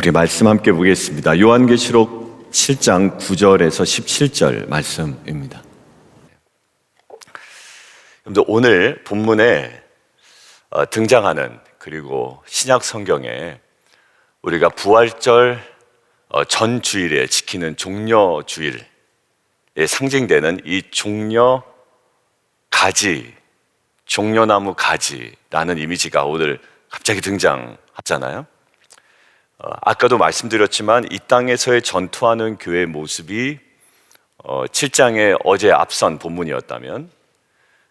우리 말씀 함께 보겠습니다. 요한계시록 7장 9절에서 17절 말씀입니다. 여러분들, 오늘 본문에 등장하는, 그리고 신약 성경에 우리가 부활절 전 주일에 지키는 종려주일에 상징되는 이 종려 가지, 종려나무 가지라는 이미지가 오늘 갑자기 등장하잖아요. 아까도 말씀드렸지만 이 땅에서의 전투하는 교회의 모습이 7장의 어제 앞선 본문이었다면,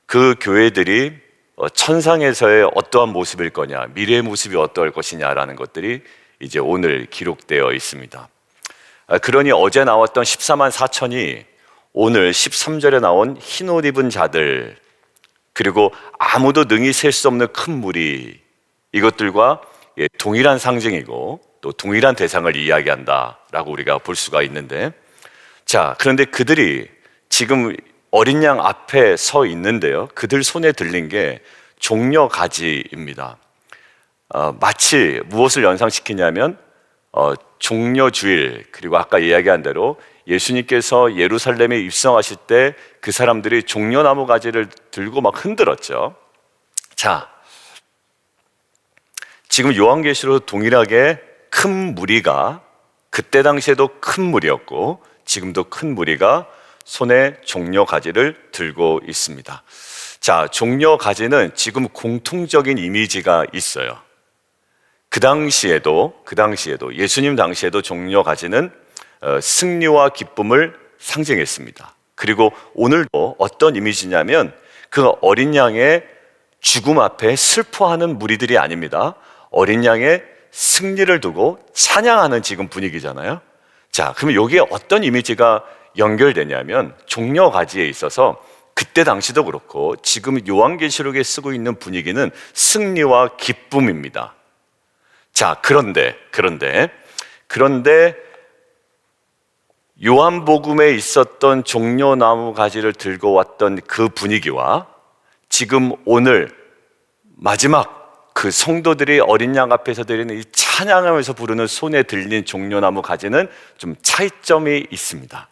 그 교회들이 천상에서의 어떠한 모습일 거냐, 미래의 모습이 어떠할 것이냐라는 것들이 이제 오늘 기록되어 있습니다. 그러니 어제 나왔던 14만 4천이 오늘 13절에 나온 흰옷 입은 자들, 그리고 아무도 능히 셀 수 없는 큰 무리, 이것들과 동일한 상징이고 또 동일한 대상을 이야기한다라고 우리가 볼 수가 있는데, 자, 그런데 그들이 지금 어린 양 앞에 서 있는데요, 그들 손에 들린 게 종려 가지입니다. 마치 무엇을 연상시키냐면 종려주일, 그리고 아까 이야기한 대로 예수님께서 예루살렘에 입성하실 때 그 사람들이 종려나무 가지를 들고 막 흔들었죠. 자, 지금 요한계시록 동일하게 큰 무리가, 그때 당시에도 큰 무리였고 지금도 큰 무리가 손에 종려 가지를 들고 있습니다. 자, 종려 가지는 지금 공통적인 이미지가 있어요. 그 당시에도 예수님 당시에도 종려 가지는 승리와 기쁨을 상징했습니다. 그리고 오늘도 어떤 이미지냐면 그 어린 양의 죽음 앞에 슬퍼하는 무리들이 아닙니다. 어린 양의 승리를 두고 찬양하는 지금 분위기잖아요. 자, 그러면 여기에 어떤 이미지가 연결되냐면 종려 가지에 있어서 그때 당시도 그렇고 지금 요한계시록에 쓰고 있는 분위기는 승리와 기쁨입니다. 자, 그런데 요한복음에 있었던 종려나무 가지를 들고 왔던 그 분위기와 지금 오늘 마지막 그 성도들이 어린 양 앞에서 드리는 이 찬양하면서 부르는 손에 들린 종려나무 가지는 좀 차이점이 있습니다.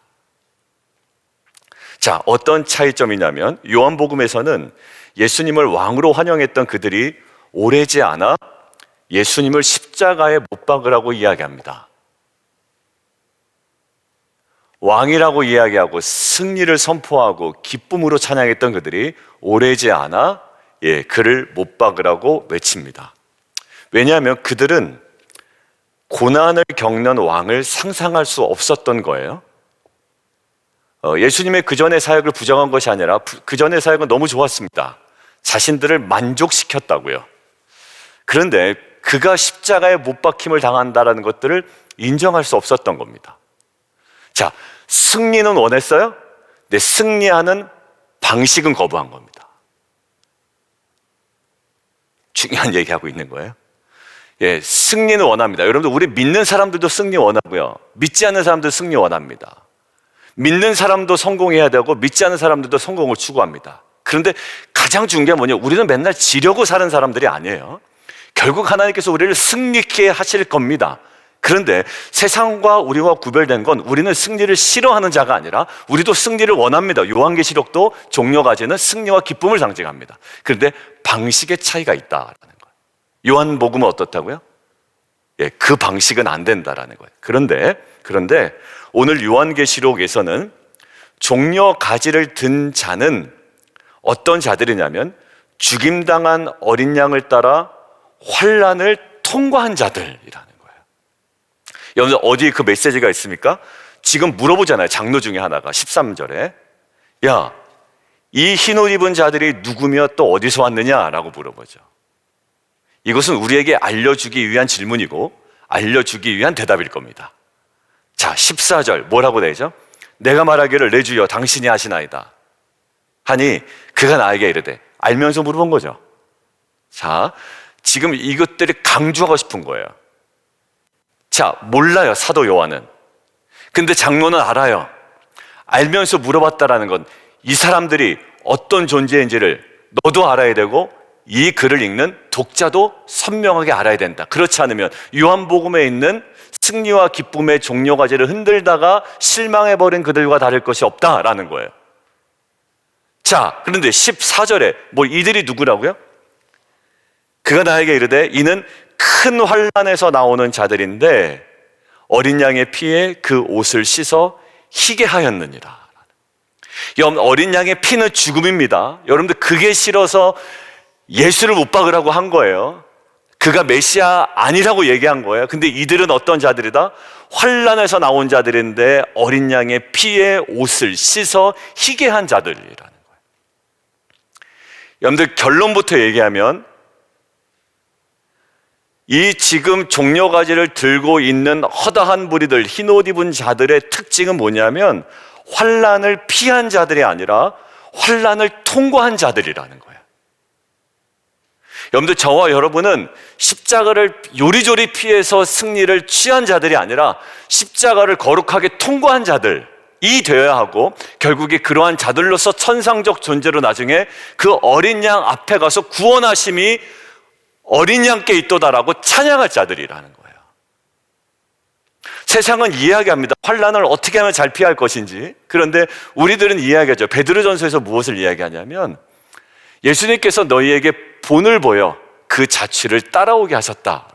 자, 어떤 차이점이냐면 요한복음에서는 예수님을 왕으로 환영했던 그들이 오래지 않아 예수님을 십자가에 못 박으라고 이야기합니다. 왕이라고 이야기하고 승리를 선포하고 기쁨으로 찬양했던 그들이 오래지 않아 그를 못 박으라고 외칩니다. 왜냐하면 그들은 고난을 겪는 왕을 상상할 수 없었던 거예요. 예수님의 그전의 사역을 부정한 것이 아니라 그전의 사역은 너무 좋았습니다. 자신들을 만족시켰다고요. 그런데 그가 십자가에 못 박힘을 당한다는 것들을 인정할 수 없었던 겁니다. 자, 승리는 원했어요? 근데 승리하는 방식은 거부한 겁니다. 중요한 얘기하고 있는 거예요. 승리는 원합니다. 여러분들, 우리 믿는 사람들도 승리 원하고요, 믿지 않는 사람들도 승리 원합니다. 믿는 사람도 성공해야 되고 믿지 않는 사람들도 성공을 추구합니다. 그런데 가장 중요한 게 뭐냐, 우리는 맨날 지려고 사는 사람들이 아니에요. 결국 하나님께서 우리를 승리케 하실 겁니다. 그런데 세상과 우리와 구별된 건 우리는 승리를 싫어하는 자가 아니라 우리도 승리를 원합니다. 요한계시록도 종려 가지는 승리와 기쁨을 상징합니다. 그런데 방식의 차이가 있다라는 거예요. 요한복음은 어떻다고요? 그 방식은 안 된다라는 거예요. 그런데 오늘 요한계시록에서는 종려 가지를 든 자는 어떤 자들이냐면 죽임당한 어린 양을 따라 환난을 통과한 자들이라는 거예요. 여러분, 어디 그 메시지가 있습니까? 지금 물어보잖아요. 장로 중에 하나가 13절에 야, 이 흰옷 입은 자들이 누구며 또 어디서 왔느냐라고 물어보죠. 이것은 우리에게 알려주기 위한 질문이고 알려주기 위한 대답일 겁니다. 자, 14절 뭐라고 되죠? 내가 말하기를 내 주여 당신이 하시나이다 하니 그가 나에게 이르되, 알면서 물어본 거죠. 자, 지금 이것들이 강조하고 싶은 거예요. 자, 몰라요, 사도 요한은. 근데 장로는 알아요. 알면서 물어봤다라는 건 이 사람들이 어떤 존재인지를 너도 알아야 되고 이 글을 읽는 독자도 선명하게 알아야 된다. 그렇지 않으면 요한복음에 있는 승리와 기쁨의 종려가지를 흔들다가 실망해버린 그들과 다를 것이 없다라는 거예요. 자, 그런데 14절에 이들이 누구라고요? 그가 나에게 이르되 이는 큰 환난에서 나오는 자들인데 어린 양의 피에 그 옷을 씻어 희게 하였느니라. 어린 양의 피는 죽음입니다. 여러분들 그게 싫어서 예수를 못 박으라고 한 거예요. 그가 메시아 아니라고 얘기한 거예요. 근데 이들은 어떤 자들이다? 환난에서 나온 자들인데 어린 양의 피에 옷을 씻어 희게 한 자들이라는 거예요. 여러분들 결론부터 얘기하면 이 지금 종려가지를 들고 있는 허다한 무리들, 흰옷 입은 자들의 특징은 뭐냐면 환난을 피한 자들이 아니라 환난을 통과한 자들이라는 거예요. 여러분들, 저와 여러분은 십자가를 요리조리 피해서 승리를 취한 자들이 아니라 십자가를 거룩하게 통과한 자들이 되어야 하고, 결국에 그러한 자들로서 천상적 존재로 나중에 그 어린 양 앞에 가서 구원하심이 어린 양께 있도다라고 찬양할 자들이라는 거예요. 세상은 이야기합니다. 환난을 어떻게 하면 잘 피할 것인지. 그런데 우리들은 이야기하죠. 베드로전서에서 무엇을 이야기하냐면 예수님께서 너희에게 본을 보여 그 자취를 따라오게 하셨다.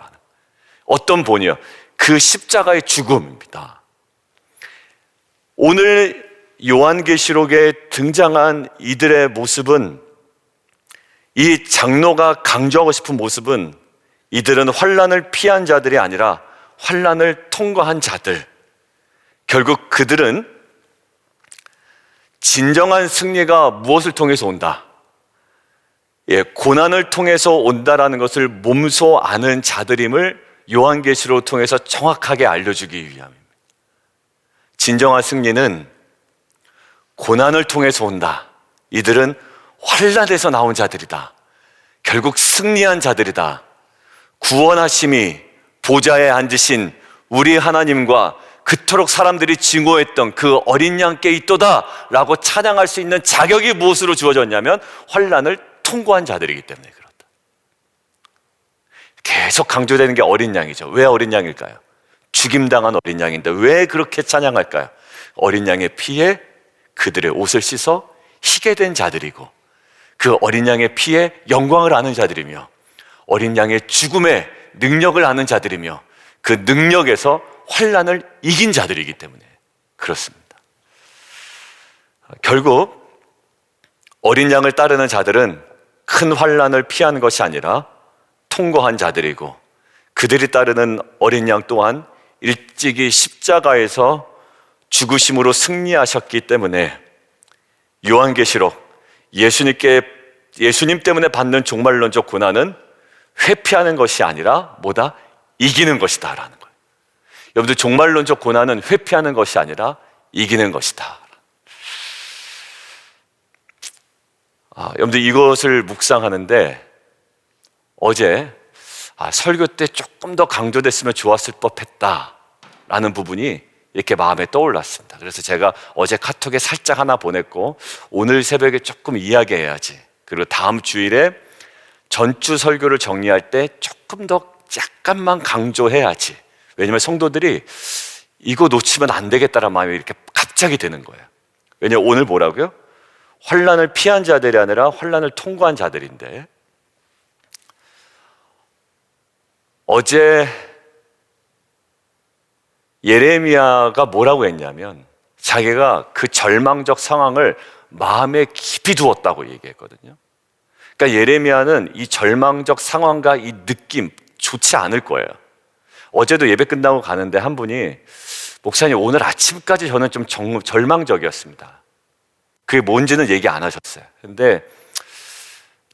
어떤 본이요? 그 십자가의 죽음입니다. 오늘 요한계시록에 등장한 이들의 모습은, 이 장로가 강조하고 싶은 모습은, 이들은 환난을 피한 자들이 아니라 환난을 통과한 자들. 결국 그들은 진정한 승리가 무엇을 통해서 온다? 고난을 통해서 온다라는 것을 몸소 아는 자들임을 요한계시록을 통해서 정확하게 알려주기 위함입니다. 진정한 승리는 고난을 통해서 온다. 이들은 환난에서 나온 자들이다. 결국 승리한 자들이다. 구원하심이 보좌에 앉으신 우리 하나님과 그토록 사람들이 증오했던 그 어린 양께 있도다 라고 찬양할 수 있는 자격이 무엇으로 주어졌냐면 환난을 통과한 자들이기 때문에 그렇다. 계속 강조되는 게 어린 양이죠. 왜 어린 양일까요? 죽임당한 어린 양인데 왜 그렇게 찬양할까요? 어린 양의 피에 그들의 옷을 씻어 희게 된 자들이고, 그 어린 양의 피에 영광을 아는 자들이며, 어린 양의 죽음의 능력을 아는 자들이며, 그 능력에서 환난을 이긴 자들이기 때문에 그렇습니다. 결국 어린 양을 따르는 자들은 큰 환난을 피한 것이 아니라 통과한 자들이고, 그들이 따르는 어린 양 또한 일찍이 십자가에서 죽으심으로 승리하셨기 때문에 요한계시록 예수님 때문에 받는 종말론적 고난은 회피하는 것이 아니라 뭐다? 이기는 것이다 라는 거예요. 여러분들, 종말론적 고난은 회피하는 것이 아니라 이기는 것이다. 여러분들, 이것을 묵상하는데 어제 설교 때 조금 더 강조됐으면 좋았을 법했다 라는 부분이 이렇게 마음에 떠올랐습니다. 그래서 제가 어제 카톡에 살짝 하나 보냈고, 오늘 새벽에 조금 이야기해야지, 그리고 다음 주일에 전주 설교를 정리할 때 조금 더 약간만 강조해야지. 왜냐하면 성도들이 이거 놓치면 안 되겠다는 마음이 이렇게 갑자기 드는 거예요. 왜냐하면 오늘 뭐라고요? 환난을 피한 자들이 아니라 환난을 통과한 자들인데, 어제 예레미야가 뭐라고 했냐면 자기가 그 절망적 상황을 마음에 깊이 두었다고 얘기했거든요. 그러니까 예레미야는 이 절망적 상황과 이 느낌 좋지 않을 거예요. 어제도 예배 끝나고 가는데 한 분이, 목사님 오늘 아침까지 저는 좀 절망적이었습니다. 그게 뭔지는 얘기 안 하셨어요. 근데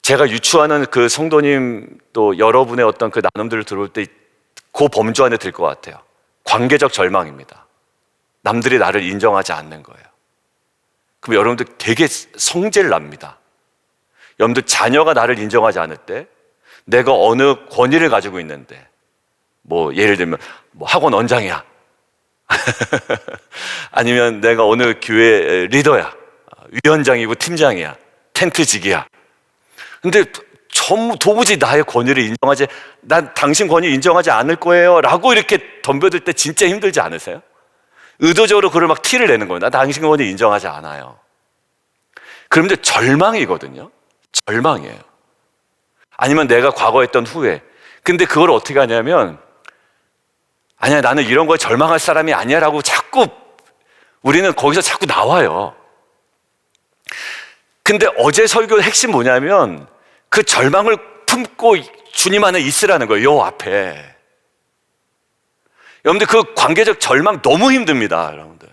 제가 유추하는 그 성도님 또 여러분의 어떤 그 나눔들을 들어올 때 그 범주 안에 들 것 같아요. 관계적 절망입니다. 남들이 나를 인정하지 않는 거예요. 그럼 여러분들 되게 성질 납니다. 여러분들 자녀가 나를 인정하지 않을 때, 내가 어느 권위를 가지고 있는데, 예를 들면 학원 원장이야 아니면 내가 어느 교회 리더야, 위원장이고 팀장이야, 텐트직이야. 근데 도무지 나의 권위를 인정하지, 난 당신 권위 인정하지 않을 거예요 라고 이렇게 덤벼들 때 진짜 힘들지 않으세요? 의도적으로 그걸 막 티를 내는 거예요. 나 당신 권위 인정하지 않아요. 그런데 절망이거든요. 절망이에요. 아니면 내가 과거 했던 후회. 근데 그걸 어떻게 하냐면, 아니야, 나는 이런 거에 절망할 사람이 아니야 라고 자꾸 우리는 거기서 자꾸 나와요. 근데 어제 설교의 핵심 뭐냐면 그 절망을 품고 주님 안에 있으라는 거예요. 요 앞에. 여러분들, 그 관계적 절망 너무 힘듭니다, 여러분들.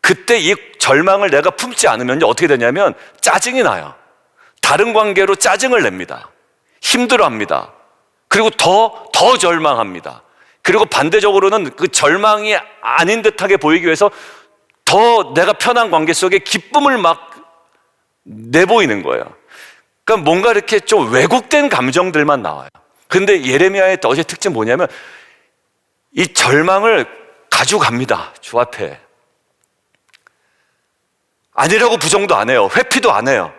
그때 이 절망을 내가 품지 않으면 어떻게 되냐면 짜증이 나요. 다른 관계로 짜증을 냅니다. 힘들어합니다. 그리고 더 절망합니다. 그리고 반대적으로는 그 절망이 아닌 듯하게 보이기 위해서 더 내가 편한 관계 속에 기쁨을 막 내보이는 거예요. 그러니까 뭔가 이렇게 좀 왜곡된 감정들만 나와요. 근데 예레미야의 어제 특징 뭐냐면 이 절망을 가지고 갑니다. 주 앞에. 아니라고 부정도 안 해요. 회피도 안 해요.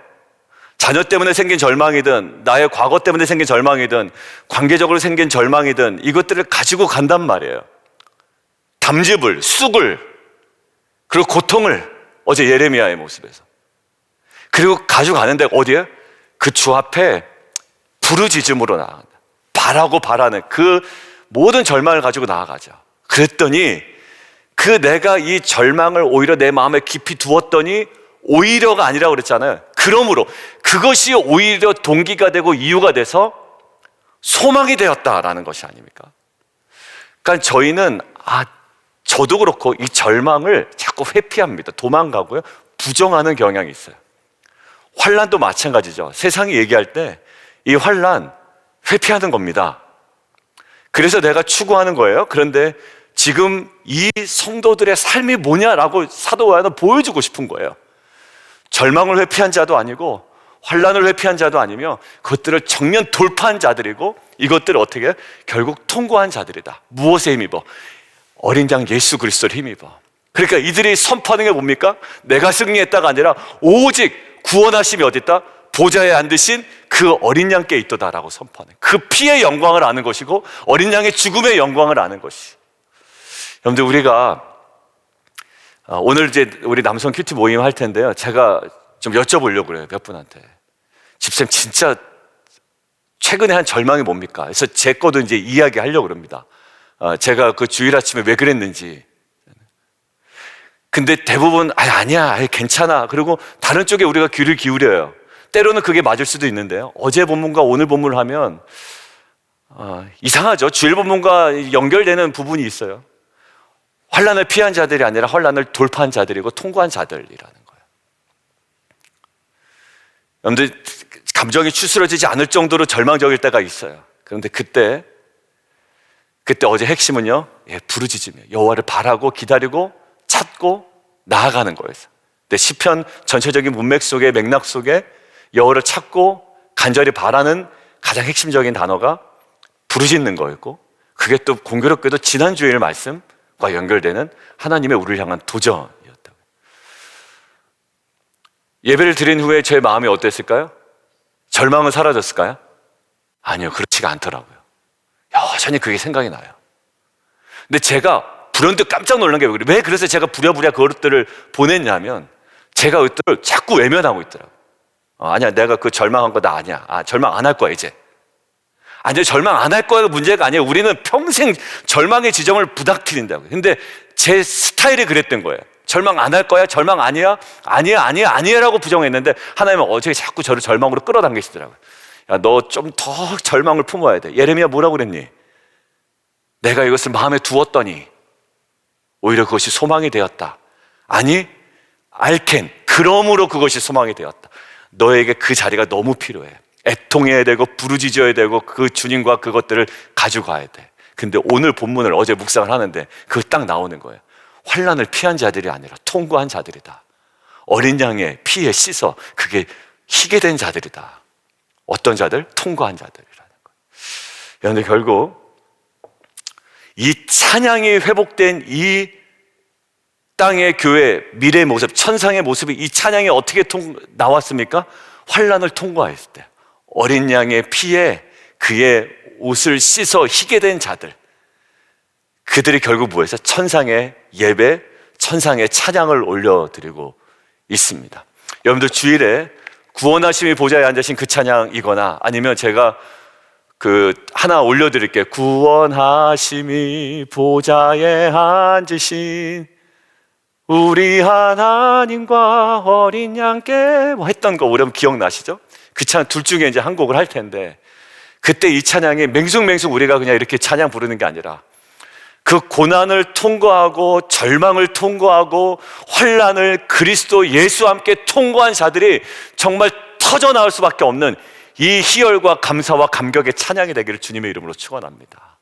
자녀 때문에 생긴 절망이든 나의 과거 때문에 생긴 절망이든 관계적으로 생긴 절망이든 이것들을 가지고 간단 말이에요. 담즙을, 쑥을, 그리고 고통을, 어제 예레미야의 모습에서. 그리고 가지고 가는데 어디에? 그 주 앞에 부르짖음으로 나아간다. 바라는 그 모든 절망을 가지고 나아가죠. 그랬더니 그 내가 이 절망을 오히려 내 마음에 깊이 두었더니 오히려가 아니라고 그랬잖아요. 그러므로 그것이 오히려 동기가 되고 이유가 돼서 소망이 되었다라는 것이 아닙니까? 그러니까 저희는 저도 그렇고 이 절망을 자꾸 회피합니다. 도망가고요. 부정하는 경향이 있어요. 환난도 마찬가지죠. 세상이 얘기할 때 이 환난 회피하는 겁니다. 그래서 내가 추구하는 거예요. 그런데 지금 이 성도들의 삶이 뭐냐라고 사도 요한은 보여주고 싶은 거예요. 절망을 회피한 자도 아니고 환난을 회피한 자도 아니며 그것들을 정면 돌파한 자들이고 이것들을 어떻게 결국 통과한 자들이다. 무엇에 힘입어? 어린 양 예수 그리스도를 힘입어. 그러니까 이들이 선포하는 게 뭡니까? 내가 승리했다가 아니라 오직 구원하심이 어디 있다? 보좌에 앉으신 그 어린 양께 있도다라고 선포하는, 그 피의 영광을 아는 것이고 어린 양의 죽음의 영광을 아는 것이. 여러분들, 우리가 오늘 이제 우리 남성 큐티 모임 할 텐데요, 제가 좀 여쭤보려고 그래요. 몇 분한테. 집사님, 진짜 최근에 한 절망이 뭡니까? 그래서 제 거도 이제 이야기하려고 그럽니다. 제가 그 주일 아침에 왜 그랬는지. 근데 대부분 아니야, 괜찮아. 그리고 다른 쪽에 우리가 귀를 기울여요. 때로는 그게 맞을 수도 있는데요, 어제 본문과 오늘 본문을 하면 이상하죠. 주일 본문과 연결되는 부분이 있어요. 환난을 피한 자들이 아니라 환난을 돌파한 자들이고 통과한 자들이라는 거예요. 여러분들, 감정이 추스러지지 않을 정도로 절망적일 때가 있어요. 그런데 그때 어제 핵심은요, 부르짖음이에요. 여호와를 바라고 기다리고 찾고 나아가는 거예요. 근데 시편 전체적인 문맥 속에, 맥락 속에 여호와를 찾고 간절히 바라는 가장 핵심적인 단어가 부르짖는 거였고, 그게 또 공교롭게도 지난주일 말씀과 연결되는 하나님의 우리를 향한 도전이었다고요. 예배를 드린 후에 제 마음이 어땠을까요? 절망은 사라졌을까요? 아니요, 그렇지가 않더라고요. 여전히 그게 생각이 나요. 근데 제가 불현듯 깜짝 놀란 게 왜 그래서 제가 부랴부랴 그것들을 보냈냐면, 제가 그것들을 자꾸 외면하고 있더라고요. 아니야, 내가 그 절망한 거 나 아니야. 절망 안 할 거야 이제. 아니, 절망 안 할 거야가 문제가 아니에요. 우리는 평생 절망의 지점을 부닥뜨린다고요. 근데 제 스타일이 그랬던 거예요. 절망 안 할 거야? 절망 아니야? 아니야 라고 부정했는데 하나님은 어제 자꾸 저를 절망으로 끌어당기시더라고요. 야, 너 좀 더 절망을 품어야 돼. 예레미야 뭐라고 그랬니? 내가 이것을 마음에 두었더니 오히려 그것이 소망이 되었다. 아니, 알켄, 그러므로 그것이 소망이 되었다. 너에게 그 자리가 너무 필요해. 애통해야 되고 부르짖어야 되고 그 주님과 그것들을 가지고 가야 돼. 근데 오늘 본문을 어제 묵상을 하는데 그거 딱 나오는 거예요. 환난을 피한 자들이 아니라 통과한 자들이다. 어린 양의 피에 씻어 그게 희게 된 자들이다. 어떤 자들? 통과한 자들이라는 거예요. 그런데 결국 이 찬양이 회복된 이 땅의 교회, 미래의 모습, 천상의 모습이 이 찬양이 어떻게 나왔습니까? 환난을 통과했을 때. 어린 양의 피에 그의 옷을 씻어 희게 된 자들, 그들이 결국 뭐해서 천상의 예배, 천상의 찬양을 올려드리고 있습니다. 여러분들 주일에 구원하심이 보좌에 앉으신 그 찬양이거나 아니면 제가 하나 올려드릴게요. 구원하심이 보좌에 앉으신 우리 하나님과 어린 양께 했던 거 우리 기억나시죠? 그 찬양 둘 중에 이제 한 곡을 할 텐데, 그때 이 찬양이 맹숭맹숭 우리가 그냥 이렇게 찬양 부르는 게 아니라 그 고난을 통과하고 절망을 통과하고 환난을 그리스도 예수와 함께 통과한 자들이 정말 터져 나올 수밖에 없는 이 희열과 감사와 감격의 찬양이 되기를 주님의 이름으로 축원합니다.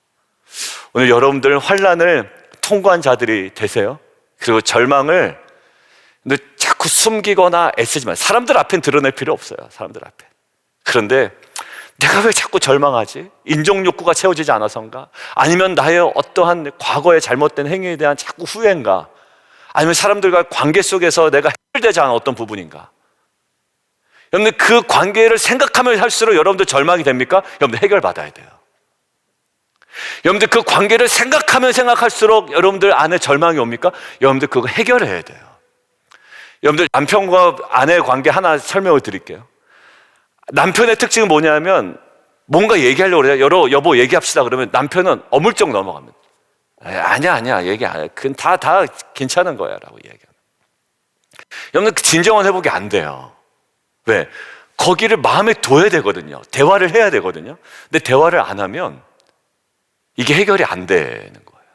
오늘 여러분들 환난을 통과한 자들이 되세요. 그리고 절망을 근데 자꾸 숨기거나 애쓰지만, 사람들 앞엔 드러낼 필요 없어요. 사람들 앞에. 그런데 내가 왜 자꾸 절망하지? 인정 욕구가 채워지지 않아서인가? 아니면 나의 어떠한 과거의 잘못된 행위에 대한 자꾸 후회인가? 아니면 사람들과 관계 속에서 내가 해결되지 않은 어떤 부분인가? 여러분들 그 관계를 생각하면 할수록 여러분들 절망이 됩니까? 여러분들 해결받아야 돼요. 여러분들 그 관계를 생각하면 생각할수록 여러분들 안에 절망이 옵니까? 여러분들 그거 해결해야 돼요. 여러분들 남편과 아내의 관계 하나 설명을 드릴게요. 남편의 특징은 뭐냐면 뭔가 얘기하려고 그래요. 여보 얘기합시다 그러면 남편은 어물쩍 넘어갑니다. 아니야 얘기 안 해. 그건 다 괜찮은 거야 라고 얘기합니다. 여러분들 진정한 회복이 안 돼요. 왜? 거기를 마음에 둬야 되거든요. 대화를 해야 되거든요. 근데 대화를 안 하면 이게 해결이 안 되는 거예요.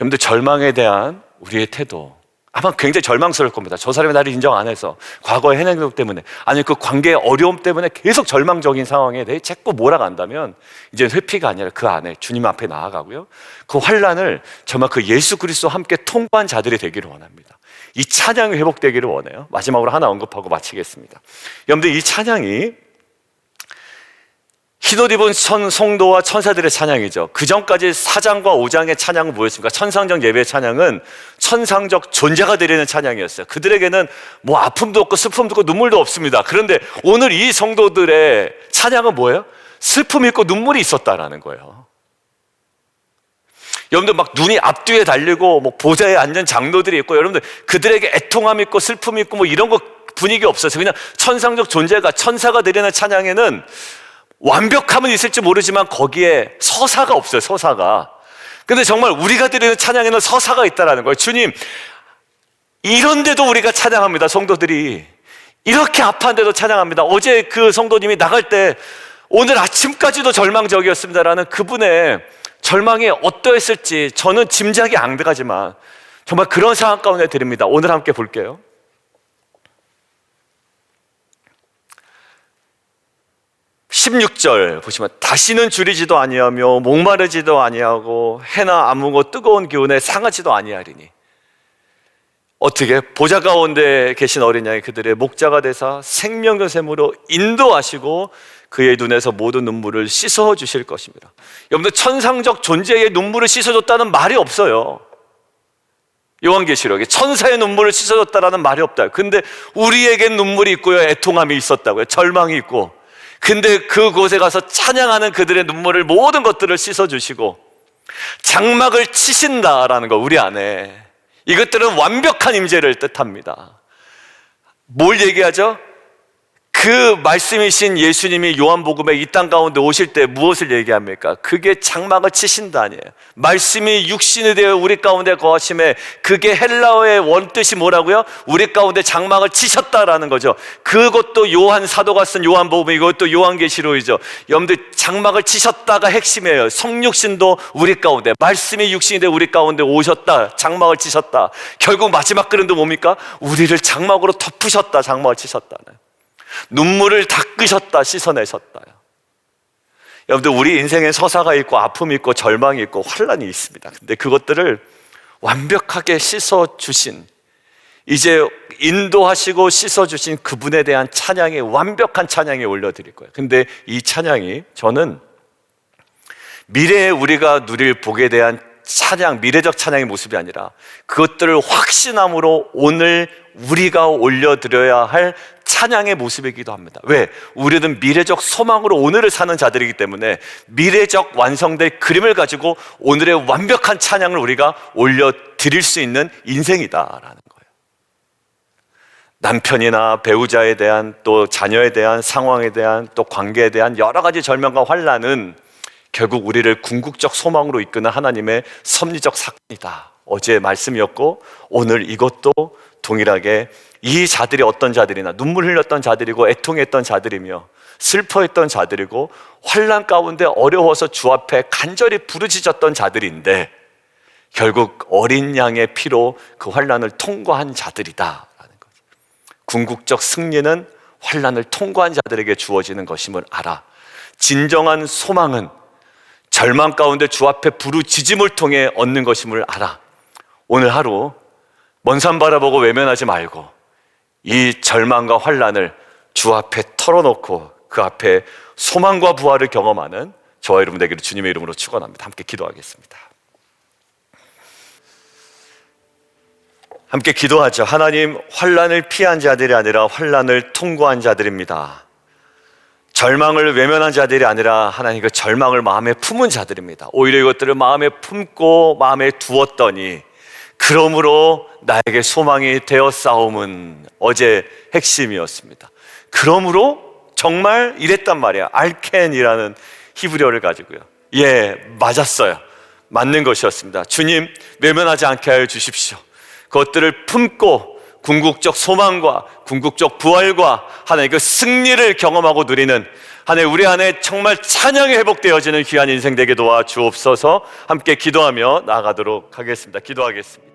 여러분들 절망에 대한 우리의 태도 아마 굉장히 절망스러울 겁니다. 저 사람이 나를 인정 안 해서, 과거의 행동 때문에, 아니 그 관계의 어려움 때문에 계속 절망적인 상황에 대해 자꾸 몰아간다면 이제 회피가 아니라 그 안에 주님 앞에 나아가고요, 그 환난을 정말 그 예수 그리스도와 함께 통과한 자들이 되기를 원합니다. 이 찬양이 회복되기를 원해요. 마지막으로 하나 언급하고 마치겠습니다. 여러분들 이 찬양이 흰옷 입은 성도와 천사들의 찬양이죠. 그 전까지 4장과 5장의 찬양은 뭐였습니까? 천상적 예배의 찬양은 천상적 존재가 드리는 찬양이었어요. 그들에게는 뭐 아픔도 없고 슬픔도 없고 눈물도 없습니다. 그런데 오늘 이 성도들의 찬양은 뭐예요? 슬픔이 있고 눈물이 있었다라는 거예요. 여러분들 막 눈이 앞뒤에 달리고 뭐 보좌에 앉은 장로들이 있고, 여러분들 그들에게 애통함이 있고 슬픔이 있고 뭐 이런 거 분위기 없었어요. 그냥 천상적 존재가, 천사가 드리는 찬양에는 완벽함은 있을지 모르지만 거기에 서사가 없어요. 서사가. 근데 정말 우리가 드리는 찬양에는 서사가 있다는 거예요. 주님, 이런데도 우리가 찬양합니다. 성도들이 이렇게 아파한데도 찬양합니다. 어제 그 성도님이 나갈 때 오늘 아침까지도 절망적이었습니다라는 그분의 절망이 어떠했을지 저는 짐작이 안 가지만 정말 그런 상황 가운데 드립니다. 오늘 함께 볼게요. 16절 보시면, 다시는 줄이지도 아니하며 목마르지도 아니하고 해나 아무고 뜨거운 기운에 상하지도 아니하리니. 어떻게? 보좌 가운데 계신 어린 양이 그들의 목자가 되사 생명의 샘으로 인도하시고 그의 눈에서 모든 눈물을 씻어 주실 것입니다. 여러분들 천상적 존재의 눈물을 씻어줬다는 말이 없어요. 요한계시록에 천사의 눈물을 씻어줬다라는 말이 없다. 근데 우리에겐 눈물이 있고요, 애통함이 있었다고요, 절망이 있고. 근데 그곳에 가서 찬양하는 그들의 눈물을, 모든 것들을 씻어주시고 장막을 치신다라는 거, 우리 안에. 이것들은 완벽한 임재를 뜻합니다. 뭘 얘기하죠? 그 말씀이신 예수님이 요한복음에 이 땅 가운데 오실 때 무엇을 얘기합니까? 그게 장막을 치신다 아니에요. 말씀이 육신이 되어 우리 가운데 거하심에, 그게 헬라어의 원뜻이 뭐라고요? 우리 가운데 장막을 치셨다라는 거죠. 그것도 요한 사도가 쓴 요한복음, 이것도 요한계시록이죠. 여러분들 장막을 치셨다가 핵심이에요. 성육신도 우리 가운데, 말씀이 육신이 되어 우리 가운데 오셨다, 장막을 치셨다. 결국 마지막 그림도 뭡니까? 우리를 장막으로 덮으셨다, 장막을 치셨다는. 눈물을 닦으셨다, 씻어내셨다. 여러분들 우리 인생에 서사가 있고 아픔이 있고 절망이 있고 환난이 있습니다. 근데 그것들을 완벽하게 씻어주신, 이제 인도하시고 씻어주신 그분에 대한 찬양이, 완벽한 찬양이 올려드릴 거예요. 근데 이 찬양이, 저는 미래에 우리가 누릴 복에 대한 찬양, 미래적 찬양의 모습이 아니라 그것들을 확신함으로 오늘 우리가 올려드려야 할 찬양의 모습이기도 합니다. 왜? 우리는 미래적 소망으로 오늘을 사는 자들이기 때문에 미래적 완성될 그림을 가지고 오늘의 완벽한 찬양을 우리가 올려드릴 수 있는 인생이다라는 거예요. 남편이나 배우자에 대한, 또 자녀에 대한, 상황에 대한, 또 관계에 대한 여러 가지 절망과 환난은 결국 우리를 궁극적 소망으로 이끄는 하나님의 섭리적 사건이다. 어제의 말씀이었고 오늘 이것도 동일하게 이 자들이 어떤 자들이나 눈물 흘렸던 자들이고 애통했던 자들이며 슬퍼했던 자들이고 환난 가운데 어려워서 주 앞에 간절히 부르짖었던 자들인데 결국 어린 양의 피로 그 환난을 통과한 자들이다라는 거죠. 궁극적 승리는 환난을 통과한 자들에게 주어지는 것임을 알아. 진정한 소망은 절망 가운데 주 앞에 부르짖음을 통해 얻는 것임을 알아. 오늘 하루 먼 산 바라보고 외면하지 말고 이 절망과 환난을 주 앞에 털어놓고 그 앞에 소망과 부활을 경험하는 저와 여러분 되기를 주님의 이름으로 축원합니다. 함께 기도하겠습니다. 함께 기도하죠. 하나님, 환난을 피한 자들이 아니라 환난을 통과한 자들입니다. 절망을 외면한 자들이 아니라 하나님 그 절망을 마음에 품은 자들입니다. 오히려 이것들을 마음에 품고 마음에 두었더니 그러므로 나에게 소망이 되었사옴은 어제 핵심이었습니다. 그러므로 정말 이랬단 말이야. 알켄이라는 히브리어를 가지고요. 예, 맞았어요. 맞는 것이었습니다. 주님, 외면하지 않게 하여 주십시오. 그것들을 품고 궁극적 소망과 궁극적 부활과 하나님 그 승리를 경험하고 누리는 하나님 우리 안에 정말 찬양이 회복되어지는 귀한 인생 되게 도와주옵소서. 함께 기도하며 나아가도록 하겠습니다. 기도하겠습니다.